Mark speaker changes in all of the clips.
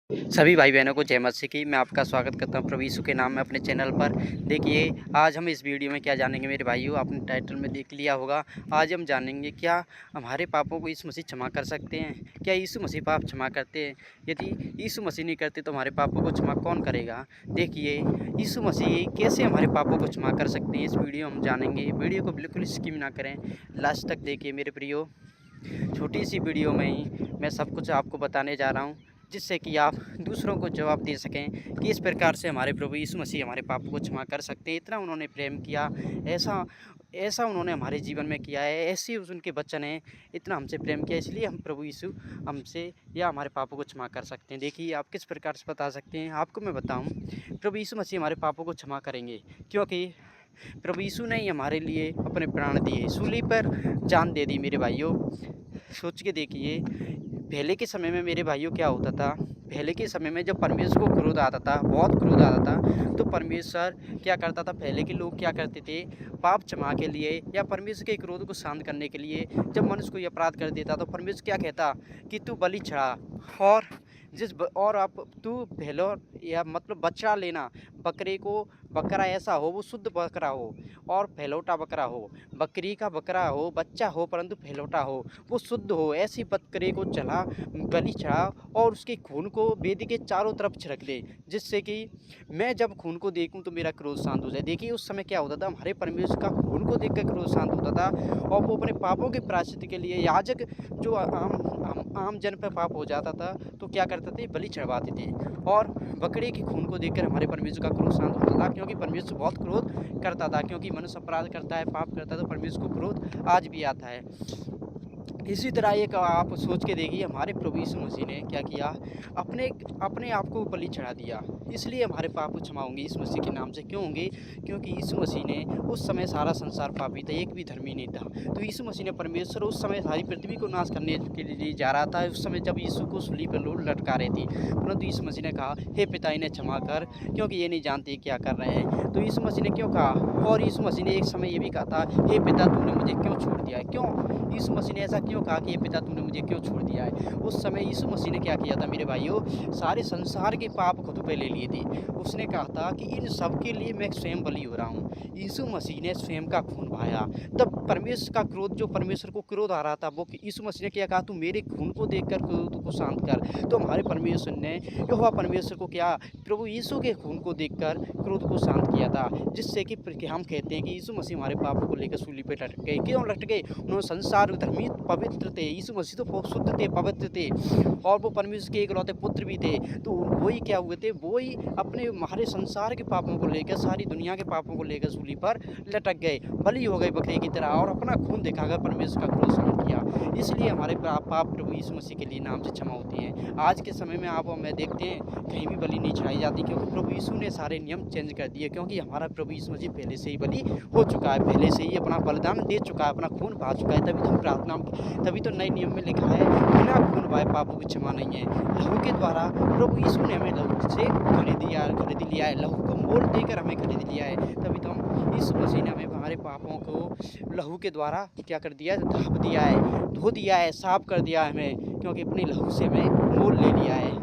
Speaker 1: सभी भाई बहनों को जय मसीह की। मैं आपका स्वागत करता हूं प्रभु यीशु के नाम में अपने चैनल पर। देखिए, आज हम इस वीडियो में क्या जानेंगे मेरे भाइयों, आपने टाइटल में देख लिया होगा। आज हम जानेंगे क्या हमारे पापों को यीशु मसीह क्षमा कर सकते हैं। क्या यीशु मसीह पाप क्षमा करते हैं? यदि यीशु मसीह नहीं करते तो हमारे पापों को क्षमा कौन करेगा? देखिए, यीशु मसीह कैसे हमारे पापों को क्षमा कर सकते हैं, इस वीडियो हम जानेंगे। वीडियो को बिल्कुल स्किप ना करें, लास्ट तक देखिए मेरे प्रियो। छोटी सी वीडियो में ही मैं सब कुछ आपको बताने जा रहा हूँ, जिससे कि आप दूसरों को जवाब दे सकें कि इस प्रकार से हमारे प्रभु यीशु मसीह हमारे पापों को क्षमा कर सकते हैं। इतना उन्होंने प्रेम किया, ऐसा ऐसा उन्होंने हमारे जीवन में किया है, ऐसे ही उनके वचन हैं, इतना हमसे प्रेम किया, इसलिए हम प्रभु यीशु हमसे या हमारे पापों को क्षमा कर सकते हैं। देखिए, आप किस प्रकार से बता सकते हैं, आपको मैं बताऊँ। प्रभु यीशु मसीह हमारे पापों को क्षमा करेंगे, क्योंकि प्रभु यीशु ने ही हमारे लिए अपने प्राण दिए, सूली पर जान दे दी मेरे भाइयों। सोच के देखिए, पहले के समय में मेरे भाइयों क्या होता था। पहले के समय में जब परमेश्वर को क्रोध आता था, बहुत क्रोध आता था, तो परमेश्वर क्या करता था, पहले के लोग क्या करते थे, पाप क्षमा के लिए या परमेश्वर के क्रोध को शांत करने के लिए जब मनुष्य कोई अपराध कर देता तो परमेश्वर क्या कहता कि तू बलि चढ़ा, और और आप तू भेलो या मतलब बच्चा लेना, बकरे को, बकरा ऐसा हो वो शुद्ध बकरा हो और फैलौटा बकरा हो, बकरी का बकरा हो, बच्चा हो परंतु फैलौटा हो, वो शुद्ध हो, ऐसी बकरे को चला बलि चढ़ा और उसके खून को वेदी के चारों तरफ छिड़क दे, जिससे कि मैं जब खून को देखूं तो मेरा क्रोध शांत हो जाए। देखिए, उस समय क्या होता था, हमारे परमेश्वर का खून को देख कर क्रोध शांत होता था, और वो अपने पापों के प्रायश्चित के लिए याजक जो आम जन पर पाप हो जाता था तो क्या करते थे, बलि चढ़वाते थे, और बकरे के खून को देखकर हमारे परमेश्वर का क्रोध शांत होता था, क्योंकि परमेश्वर बहुत क्रोध करता था, क्योंकि मनुष्य अपराध करता है, पाप करता है तो परमेश्वर को क्रोध आज भी आता है। इसी तरह एक आप सोच के देखिए, हमारे प्रभु यीशु मसीह ने क्या किया, अपने अपने आप को बलि चढ़ा दिया, इसलिए हमारे पाप क्षमा होंगे यीशु मसीह के नाम से। क्यों होंगे? क्योंकि यीशु मसीह ने उस समय सारा संसार पापी था, एक भी धर्मी नहीं था, तो यीशु मसीह ने, परमेश्वर उस समय सारी पृथ्वी को नाश करने के लिए जा रहा था। उस समय जब यीशु को सूली पर लोग लटका रहे थे, परंतु यीशु मसीह ने कहा, हे पिता इन्हें क्षमा कर, क्योंकि ये नहीं जानते क्या कर रहे हैं। तो यीशु मसीह ने क्यों कहा? और यीशु मसीह ने एक समय ये भी कहा था, हे पिता तूने मुझे क्यों छोड़ दिया है? क्यों यीशु मसीह ने ऐसा क्यों कहा कि हे पिता तूने मुझे क्यों छोड़ दिया है? उस समय यीशु मसीह ने क्या किया था मेरे भाइयों, सारे संसार के पाप खुद पे ले लिए थे। उसने कहा था कि इन सब के लिए मैं स्वयं बलि हो रहा हूँ। यीशु मसीह ने स्वयं का खून बहाया, तब परमेश्वर का क्रोध, जो परमेश्वर को क्रोध आ रहा था, वो यीशु मसीह ने क्या कहा, तू मेरे खून को देखकर क्रोध को शांत कर। तो हमारे परमेश्वर ने, यहोवा परमेश्वर को क्या, प्रभु यीशु के खून को देखकर क्रोध को शांत किया था, जिससे कि हम कहते हैं कि यीशु मसीह हमारे पापों को लेकर सूली पे लटक गए। क्यों लटक गए? उन्होंने संसार धर्मी पवित्र थे, यीशु मसीह तो शुद्ध थे, पवित्र थे, और वो परमेश्वर के इकलौते पुत्र भी थे। तो वही क्या हुए थे, वही अपने हमारे संसार के पापों को लेकर, सारी दुनिया के पापों को लेकर सूली पर लटक गए, बलि हो गए बकरे की तरह, और अपना खून दिखाकर परमेश्वर का क्रोध शांत किया। इसलिए हमारे पाप प्रभु यीशु मसीह के लिए नाम से क्षमा होते हैं। आज के समय में आप और मैं देखते हैं कहीं भी बलि नहीं चढ़ाई जाती, क्योंकि प्रभु यीशु ने सारे नियम चेंज कर दिए, क्योंकि हमारा प्रभु यीशु मसीह पहले से ही बलि हो चुका है, पहले से ही अपना बलिदान दे चुका है, अपना खून बहा चुका है। तभी तो हम प्रार्थना, तभी तो नए नियम में लिखा है, बिना खून बहाए पापों की क्षमा नहीं है। लहू के द्वारा प्रभु यीशु ने हमें लहू से खरीद लिया है, लहू को मोल देकर हमें खरीद लिया है। तभी तो हम, यीशु मसीह ने हमें हमारे पापों को लहू के द्वारा क्या कर दिया है, ढाँप दिया है, धो दिया है, साफ कर दिया है हमें, क्योंकि अपने लहू से हमें मोल ले लिया है।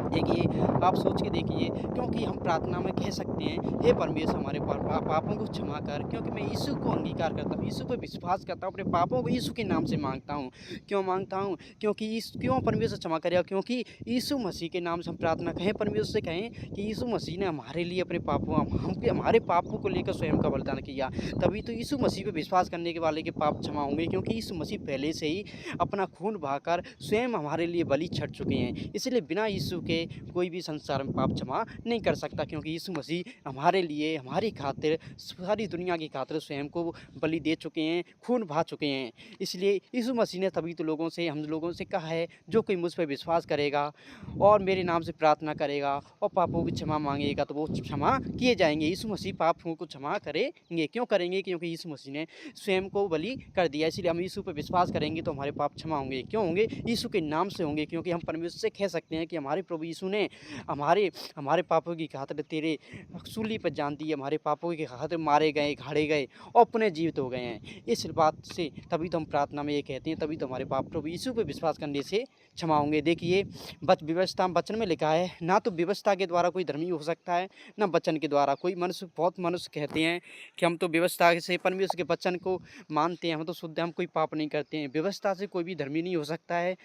Speaker 1: देखिए, आप सोच के देखिए, क्योंकि हम प्रार्थना में कह सकते हैं, हे परमेश्वर हमारे पापों को क्षमा कर, क्योंकि मैं यीशु को अंगीकार करता हूँ, यीशु पर विश्वास करता हूँ, अपने पापों को यीशु के नाम से मांगता हूँ। क्यों मांगता हूँ? क्योंकि क्यों परमेश्वर क्षमा करेगा? क्योंकि यीशु मसीह के नाम से हम प्रार्थना कहें, परमेश्वर से कहें कि यीशु मसीह ने हमारे लिए अपने हमारे पापों को लेकर स्वयं का बलिदान किया, तभी तो यीशु मसीह पर विश्वास करने के वाले के पाप क्षमा होंगे, क्योंकि यीशु मसीह पहले से ही अपना खून बहाकर स्वयं हमारे लिए बलि चढ़ चुके हैं। इसलिए बिना यीशु के कोई भी संसार में पाप क्षमा नहीं कर सकता, क्योंकि यीशु मसीह हमारे लिए, हमारी खातिर, सारी दुनिया की खातिर स्वयं को बलि दे चुके हैं, खून बहा चुके हैं। इसलिए यीशु मसीह ने तभी तो हम लोगों से कहा है, जो कोई मुझ पर विश्वास करेगा और मेरे नाम से प्रार्थना करेगा और पापों की क्षमा मांगेगा तो वो क्षमा किए जाएंगे। यीशु मसीह पापों को क्षमा करेंगे। क्यों करेंगे? क्योंकि यीशु मसीह ने स्वयं को बलि कर दिया। इसलिए हम यीशु पर विश्वास करेंगे तो हमारे पाप क्षमा होंगे। क्यों होंगे? यीशु के नाम से होंगे, क्योंकि हम परमेश्वर से कह सकते हैं कि हमारे प्रभु यीशु ने हमारे हमारे पापों की खातिर तेरे सूली पर जान दी, हमारे पापों की खातिर मारे गए, गाड़े गए और पुनः जीवित हो गए हैं। इस बात से तभी तो हम प्रार्थना में ये कहते हैं, तभी तो हमारे पाप प्रभु यीशु पे विश्वास करने से क्षमा होंगे। देखिए व्यवस्था वचन में लिखा है, ना तो व्यवस्था के द्वारा कोई धर्मी हो सकता है, ना वचन के द्वारा। कोई मनुष्य, बहुत मनुष्य कहते हैं कि हम तो व्यवस्था से परमेश्वर के वचन को मानते हैं, हम तो शुद्ध, हम कोई पाप नहीं करते हैं। व्यवस्था से कोई भी धर्मी नहीं हो सकता है।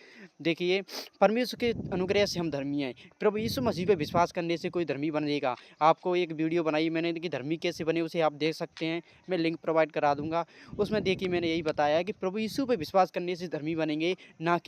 Speaker 1: देखिए परमेश्वर के अनुग्रह से हम धर्मी हैं। प्रभु यीशु मसीह पे विश्वास करने से कोई धर्मी बनेगा। आपको एक वीडियो बनाई मैंने कि धर्मी कैसे बने, उसे आप देख सकते हैं, मैं लिंक प्रोवाइड करा दूंगा। उसमें देखिए मैंने यही बताया है कि प्रभु यीशु पे विश्वास करने से धर्मी बनेंगे, ना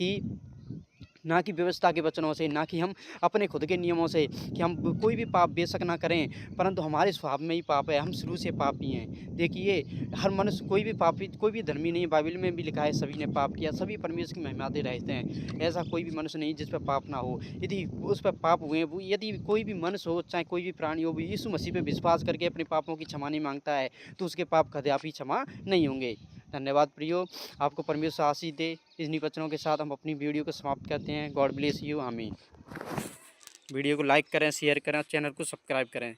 Speaker 1: कि व्यवस्था के वचनों से, ना कि हम अपने खुद के नियमों से, कि हम कोई भी पाप बेशक ना करें, परंतु हमारे स्वभाव में ही पाप है, हम शुरू से पापी हैं। देखिए हर मनुष्य, कोई भी पापी, कोई भी धर्मी नहीं है। बाइबल में भी लिखा है सभी ने पाप किया, सभी परमेश्वर की महिमा दे रहते हैं। ऐसा कोई भी मनुष्य नहीं जिस पर पाप ना हो। यदि उस पर पाप हुए, वो यदि कोई भी मनुष्य हो, चाहे कोई भी प्राणी हो, भी यीशु मसीह पर विश्वास करके अपने पापों की क्षमा नहीं मांगता है, तो उसके पाप कदापि क्षमा नहीं होंगे। धन्यवाद प्रियो, आपको परमेश्वर आशीष दे। इन्हीं वचनों के साथ हम अपनी वीडियो को समाप्त करते हैं। God bless you. आमीन। वीडियो को लाइक करें, शेयर करें, चैनल को सब्सक्राइब करें।